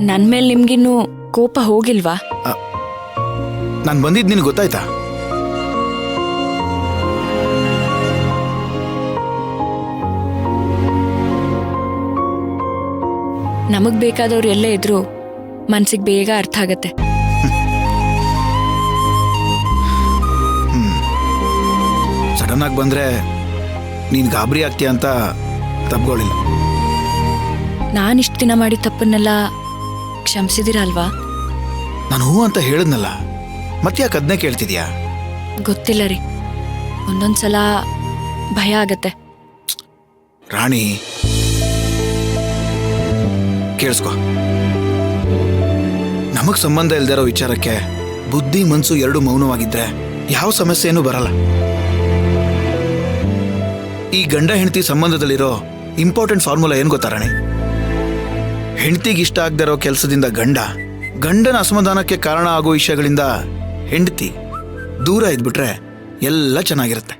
ನನ್ ಮೇಲೆ ನಿಮ್ಗಿನ್ನೂ ಕೋಪ ಹೋಗಿಲ್ವಾ? ನಾನು ಬಂದಿದ್ದು ನಿನಗೆ ಗೊತ್ತಾಯ್ತಾ? ನಮಗ್ ಬೇಕಾದವ್ರು ಎಲ್ಲೇ ಇದ್ರು ಮನ್ಸಿಗೆ ಬೇಗ ಅರ್ಥ ಆಗತ್ತೆ. ಸಡನ್ ಆಗಿ ಬಂದ್ರೆ ನೀನ್ ಗಾಬರಿ ಆಗ್ತೀಯ ಅಂತ ತಪ್ಕೊಳ್ಳಿಲ್ಲ. ನಾನಿಷ್ಟು ದಿನ ಮಾಡಿದ ತಪ್ಪನ್ನೆಲ್ಲ ಕ್ಷಮಿಸಿದಿರಲ್ವಾ? ನಾನು ಹೂ ಅಂತ ಹೇಳಿದ್ನಲ್ಲ, ಮತ್ತೆ ಯಾಕೆ ಅದನ್ನೇ ಕೇಳ್ತಿದ್ಯಾ? ಗೊತ್ತಿಲ್ಲ ರೀ, ಒಂದೊಂದ್ಸಲ ಭಯ ಆಗತ್ತೆ. ರಾಣಿ ಕೇಳಿಸ್ಕೊ, ನಮಗ್ ಸಂಬಂಧ ಇಲ್ದಿರೋ ವಿಚಾರಕ್ಕೆ ಬುದ್ಧಿ ಮನ್ಸು ಎರಡು ಮೌನವಾಗಿದ್ರೆ ಯಾವ ಸಮಸ್ಯೆನೂ ಬರಲ್ಲ. ಈ ಗಂಡ ಹೆಂಡತಿ ಸಂಬಂಧದಲ್ಲಿರೋ ಇಂಪಾರ್ಟೆಂಟ್ ಫಾರ್ಮುಲಾ ಏನ್ ಗೊತ್ತಾ ರಾಣಿ? ಹೆಂಡತಿಗೆ ಇಷ್ಟ ಆಗದಿರೋ ಕೆಲಸದಿಂದ ಗಂಡನ ಅಸಮಾಧಾನಕ್ಕೆ ಕಾರಣ ಆಗೋ ವಿಷಯಗಳಿಂದ ಹೆಂಡತಿ ದೂರ ಇದ್ಬಿಟ್ರೆ ಎಲ್ಲ ಚೆನ್ನಾಗಿರುತ್ತೆ.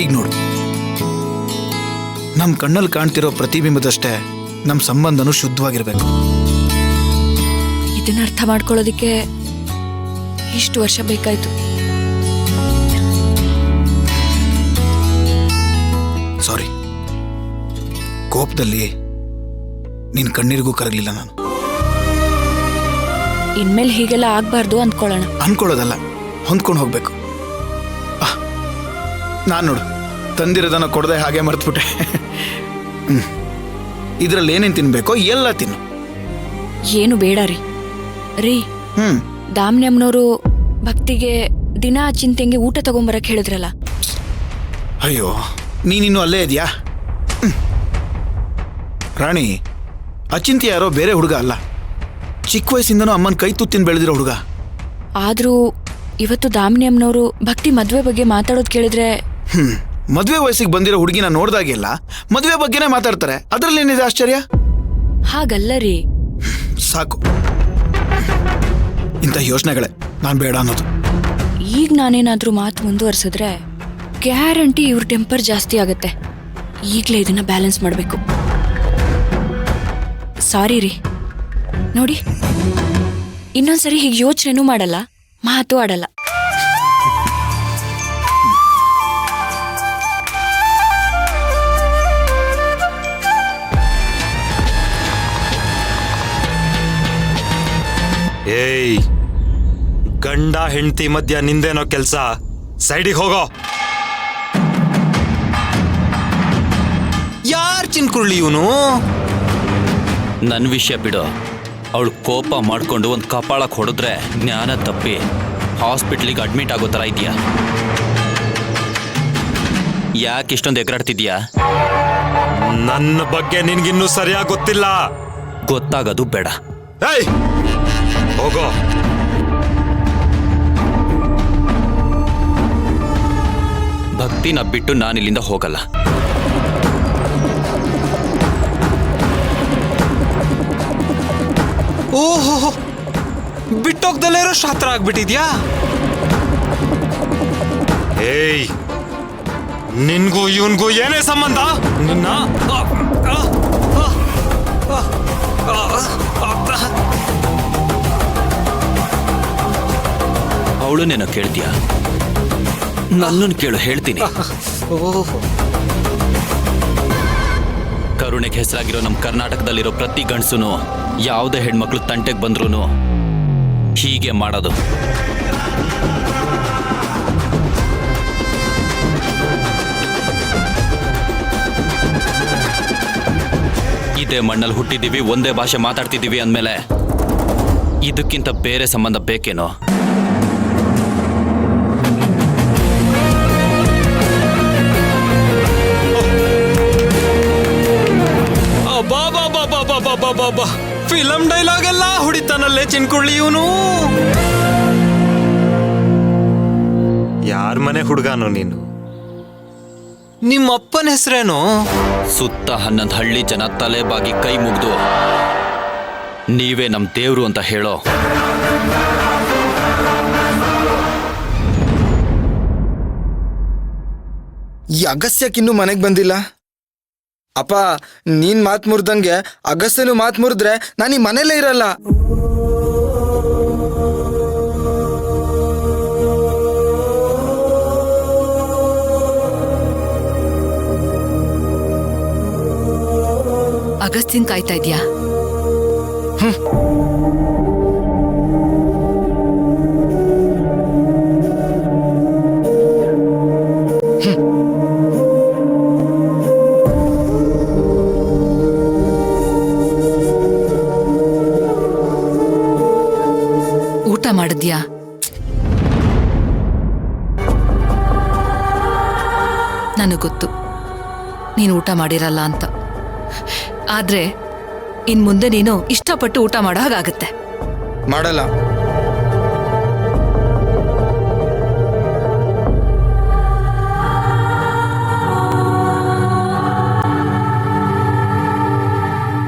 ಈಗ ನೋಡು, ನಮ್ಮ ಕಣ್ಣಲ್ಲಿ ಕಾಣ್ತಿರೋ ಪ್ರತಿಬಿಂಬದಷ್ಟೇ ನಮ್ಮ ಸಂಬಂಧನೂ ಶುದ್ಧವಾಗಿರ್ಬೇಕು. ಇದನ್ನ ಅರ್ಥ ಮಾಡ್ಕೊಳ್ಳೋದಿಕ್ಕೆ ಇಷ್ಟು ವರ್ಷ ಬೇಕಾಯ್ತು. ಸಾರಿ, ಕೋಪದಲ್ಲಿ ನಿನ್ ಕಣ್ಣೀರಿಗೂ ಕರಗಲಿಲ್ಲ ನಾನು. ಇನ್ಮೇಲೆ ಹೀಗೆಲ್ಲ ಆಗ್ಬಾರ್ದು ಅನ್ಕೊಳ್ಳೋದಲ್ಲ, ಹೊಂದ್ಕೊಂಡು ಹೋಗ್ಬೇಕು. ನಾನು ನೋಡು, ತಂದಿರೋದನ್ನ ಕೊಡದೆ ಹಾಗೆ ಮರ್ತ್ಬಿಟ್ಟೆ. ಇದ್ರಲ್ಲಿ ಏನೇನು ತಿನ್ಬೇಕೋ ಎಲ್ಲ ತಿನ್ನು. ಏನು ಬೇಡ ರೀ. ದಾಮ್ಯಮ್ಮನವರು ಭಕ್ತಿಗೆ ದಿನ ಚಿಂತೆಂಗೆ ಊಟ ತಗೊಂಬರಕ್ ಹೇಳಿದ್ರಲ್ಲ. ಅಯ್ಯೋ, ನೀನಿನ್ನು ಅಲ್ಲೇ ಇದೆಯಾ? ರಾಣಿ, ಅಚಿಂತ್ಯ ಯಾರೋ ಬೇರೆ ಹುಡುಗ ಅಲ್ಲ, ಚಿಕ್ಕ ವಯಸ್ಸಿಂದನೂ ಅಮ್ಮನ ಕೈ ತುತ್ತಿನ ಬೆಳೆದಿರೋ ಹುಡುಗ. ಆದ್ರೂ ಇವತ್ತು ದಾಮಿನಿಯಮ್ಮನವರು ಭಕ್ತಿ ಮದ್ವೆ ಬಗ್ಗೆ ಮಾತಾಡೋದು ಕೇಳಿದ್ರೆ ಮದ್ವೆ ವಯಸ್ಸಿಗೆ ಬಂದಿರೋ ಹುಡುಗಿನ ನೋಡ್ದಾಗೆಲ್ಲ ಮದ್ವೆ ಬಗ್ಗೆನೇ ಮಾತಾಡ್ತಾರೆ. ಅದ್ರಲ್ಲಿ ಏನಿದೆ ಆಶ್ಚರ್ಯ? ಹಾಗಲ್ಲ ರೀ. ಸಾಕು, ಇಂಥ ಯೋಚನೆಗಳೇ ನಾನು ಬೇಡ ಅನ್ನೋದು. ಈಗ ನಾನೇನಾದ್ರೂ ಮಾತು ಮುಂದುವರ್ಸಿದ್ರೆ ಗ್ಯಾರಂಟಿ ಇವ್ರ ಟೆಂಪರ್ ಜಾಸ್ತಿ ಆಗತ್ತೆ. ಈಗಲೇ ಇದನ್ನ ಬ್ಯಾಲೆನ್ಸ್ ಮಾಡಬೇಕು. ಸಾರಿ ರೀ. ನೋಡಿ, ಇನ್ನೊಂದ್ಸರಿ ಹೀಗೆ ಯೋಚನೆನೂ ಮಾಡಲ್ಲ, ಮಾತು ಆಡಲ್ಲ. ಏಯ್, ಗಂಡ ಹೆಂಡತಿ ಮಧ್ಯ ನಿಂದೇನೋ ಕೆಲ್ಸ, ಸೈಡಿಗೆ ಹೋಗೋ. ಯಾರ್ ಚಿನ್ಕುರುಳಿ ಇವನು? ನನ್ನ ವಿಷಯ ಬಿಡು. ಅವಳು ಕೋಪ ಮಾಡ್ಕೊಂಡು ಒಂದು ಕಪಾಳಕ್ಕೆ ಹೊಡೆದ್ರೆ ಜ್ಞಾನ ತಪ್ಪಿ ಹಾಸ್ಪಿಟ್ಲಿಗೆ ಅಡ್ಮಿಟ್ ಆಗೋ ಥರ ಇದೆಯಾ? ಯಾಕೆ ಇಷ್ಟೊಂದು ಎಗರಾಡ್ತಿದ್ಯಾ? ನನ್ನ ಬಗ್ಗೆ ನಿನ್ಗಿನ್ನೂ ಸರಿಯಾಗಿ ಗೊತ್ತಿಲ್ಲ. ಗೊತ್ತಾಗೋದು ಬೇಡ. ಏಯ್, ಹೋಗೋ. ಭಕ್ತಿನ ಬಿಟ್ಟು ನಾನಿಲ್ಲಿಂದ ಹೋಗಲ್ಲ. ಓಹೋ, ಬಿಟ್ಟೋಗ್ದಲ್ಲೇ ಇರೋ ಶಾಸ್ತ್ರ ಆಗ್ಬಿಟ್ಟಿದ್ಯಾ? ಏಯ್, ನಿನ್ಗೂ ಇವನ್ಗೂ ಏನೇ ಸಂಬಂಧ? ನಿನ್ನ ಅವಳನ್ನೇನೋ ಕೇಳ್ತೀಯ? ನನ್ನನ್ನು ಕೇಳು, ಹೇಳ್ತೀನಿ. ಕರುಣೆಗೆ ಹೆಸರಾಗಿರೋ ನಮ್ಮ ಕರ್ನಾಟಕದಲ್ಲಿರೋ ಪ್ರತಿ ಗಂಡಸೂನು ಯಾವುದೇ ಹೆಣ್ಮಕ್ಳು ತಂಟೆಗೆ ಬಂದ್ರೂ ಹೀಗೆ ಮಾಡೋದು. ಇದೇ ಮಣ್ಣಲ್ಲಿ ಹುಟ್ಟಿದ್ದೀವಿ, ಒಂದೇ ಭಾಷೆ ಮಾತಾಡ್ತಿದ್ದೀವಿ ಅಂದಮೇಲೆ ಇದಕ್ಕಿಂತ ಬೇರೆ ಸಂಬಂಧ ಬೇಕೇನೋ? ಫಿಲಂ ಡೈಲಾಗ್ ಎಲ್ಲ ಹುಡಿತಾನಲ್ಲೇ ಚಿನ್ಕುಳ್ಳಿ ಇವನು. ಯಾರ ಮನೆ ಹುಡುಗಾನೋ ನೀನು? ನಿಮ್ಮಪ್ಪನ ಹೆಸರೇನು? ಸುತ್ತ 11 ಹಳ್ಳಿ ಜನ ತಲೆ ಬಾಗಿ ಕೈ ಮುಗ್ದು ನೀವೇ ನಮ್ಮ ದೇವ್ರು ಅಂತ ಹೇಳೋ. ಈ ಅಗಸ್ಯಕ್ಕಿನ್ನೂ ಮನೆಗೆ ಬಂದಿಲ್ಲ. ಅಪ್ಪ ನೀನ್ ಮಾತ್ ಮುರಿದಂಗೆ ಅಗಸ್ತ್ಯನು ಮಾತ್ ಮುರಿದ್ರೆ ನಾನು ಈ ಮನೇಲೇ ಇರಲ್ಲ. ಅಗಸ್ತ್ಯನ್ ಕಾಯ್ತಾ ಇದ್ಯಾ? ಊಟ ಮಾಡಿದ್ಯಾ? ನನಗೆ ಗೊತ್ತು ನೀನು ಊಟ ಮಾಡಿರಲ್ಲ ಅಂತ. ಆದ್ರೆ ಇನ್ ಮುಂದೆ ನೀನು ಇಷ್ಟಪಟ್ಟು ಊಟ ಮಾಡೋ ಹಾಗಾಗತ್ತೆ. ಮಾಡಲ್ಲ.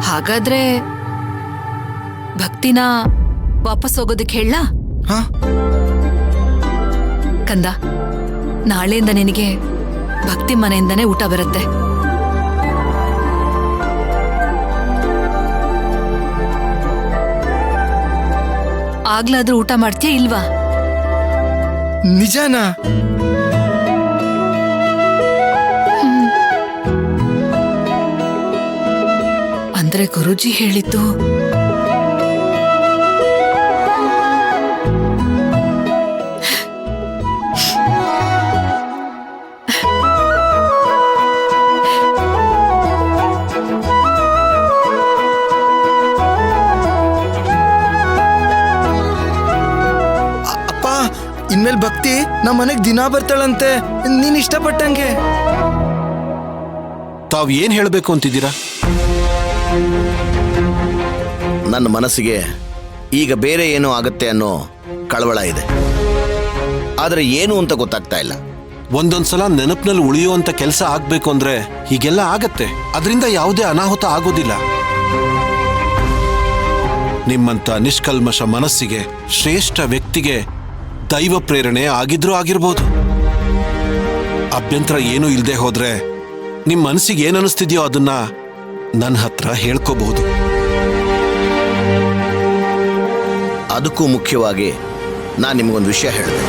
ಹಾಗಾದ್ರೆ ಭಕ್ತಿನ ವಾಪಸ್ ಹೋಗೋದಕ್ಕೆ ಹೇಳ ಹಾ, ಕಂದ. ನಾಳೆಯಿಂದ ನಿನಗೆ ಭಕ್ತಿ ಮನೆಯಿಂದನೇ ಊಟ ಬರುತ್ತೆ. ಆಗ್ಲಾದ್ರೂ ಊಟ ಮಾಡ್ತೀಯಾ ಇಲ್ವಾ? ನಿಜಾನಾ? ಅಂದ್ರೆ ಗುರೂಜಿ ಹೇಳಿದ್ದು ಅಪ್ಪ ಇನ್ಮೇಲೆ ಭಕ್ತಿ ನಮ್ಮ ಮನೆಗ್ ದಿನಾ ಬರ್ತಾಳಂತೆ, ನೀನ್ ಇಷ್ಟಪಟ್ಟಂಗೆ. ತಾವ್ ಏನ್ ಹೇಳ್ಬೇಕು ಅಂತಿದ್ದೀರಾ? ನನ್ನ ಮನಸ್ಸಿಗೆ ಈಗ ಬೇರೆ ಏನೋ ಆಗತ್ತೆ ಅನ್ನೋ ಕಳವಳ ಇದೆ, ಆದರೆ ಏನು ಅಂತ ಗೊತ್ತಾಗ್ತಾ ಇಲ್ಲ. ಒಂದೊಂದ್ಸಲ ನೆನಪಿನಲ್ಲಿ ಉಳಿಯುವಂತ ಕೆಲಸ ಆಗ್ಬೇಕು ಅಂದ್ರೆ ಹೀಗೆಲ್ಲ ಆಗತ್ತೆ. ಅದರಿಂದ ಯಾವುದೇ ಅನಾಹುತ ಆಗೋದಿಲ್ಲ. ನಿಮ್ಮಂತ ನಿಷ್ಕಲ್ಮಶ ಮನಸ್ಸಿಗೆ, ಶ್ರೇಷ್ಠ ವ್ಯಕ್ತಿಗೆ ದೈವ ಪ್ರೇರಣೆ ಆಗಿದ್ರೂ ಆಗಿರ್ಬೋದು. ಅಭ್ಯಂತರ ಏನೂ ಇಲ್ಲದೆ ಹೋದ್ರೆ ನಿಮ್ ಮನಸ್ಸಿಗೆ ಏನ್ ಅನಿಸ್ತಿದ್ಯೋ ಅದನ್ನ ನನ್ನ ಹತ್ರ ಹೇಳ್ಕೋಬಹುದು. ಅದಕ್ಕೂ ಮುಖ್ಯವಾಗಿ ನಾನು ನಿಮಗೊಂದು ವಿಷಯ ಹೇಳಿದೆ.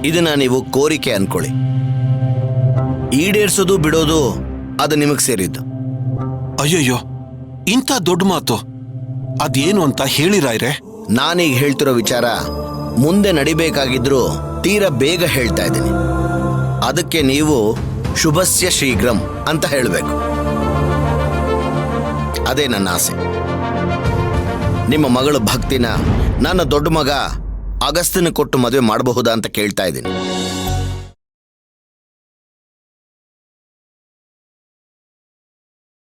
ಇದನ್ನ ನೀವು ಕೋರಿಕೆ ಅನ್ಕೊಳ್ಳಿ, ಈಡೇರಿಸೋದು ಬಿಡೋದು ಅದು ನಿಮಗೆ ಸೇರಿದ್ದು. ಅಯ್ಯಯ್ಯೋ, ಇಂಥ ದೊಡ್ಡ ಮಾತು ಅದೇನು ಅಂತ ಹೇಳಿರಾಯ್ರೆ? ನಾನೀಗ ಹೇಳ್ತಿರೋ ವಿಚಾರ ಮುಂದೆ ನಡಿಬೇಕಾಗಿದ್ರು ತೀರಾ ಬೇಗ ಹೇಳ್ತಾ ಇದ್ದೀನಿ. ಅದಕ್ಕೆ ನೀವು ಶುಭಸ್ಯ ಶೀಘ್ರಂ ಅಂತ ಹೇಳಬೇಕು. ಅದೇ ನನ್ನ ಆಸೆ. ನಿಮ್ಮ ಮಗಳು ಭಕ್ತಿನ ನನ್ನ ದೊಡ್ಡ ಮಗ ಅಗಸ್ತ್ಯನ ಕೊಟ್ಟು ಮದುವೆ ಮಾಡಬಹುದಾ ಅಂತ ಕೇಳ್ತಾ ಇದ್ದೀನಿ.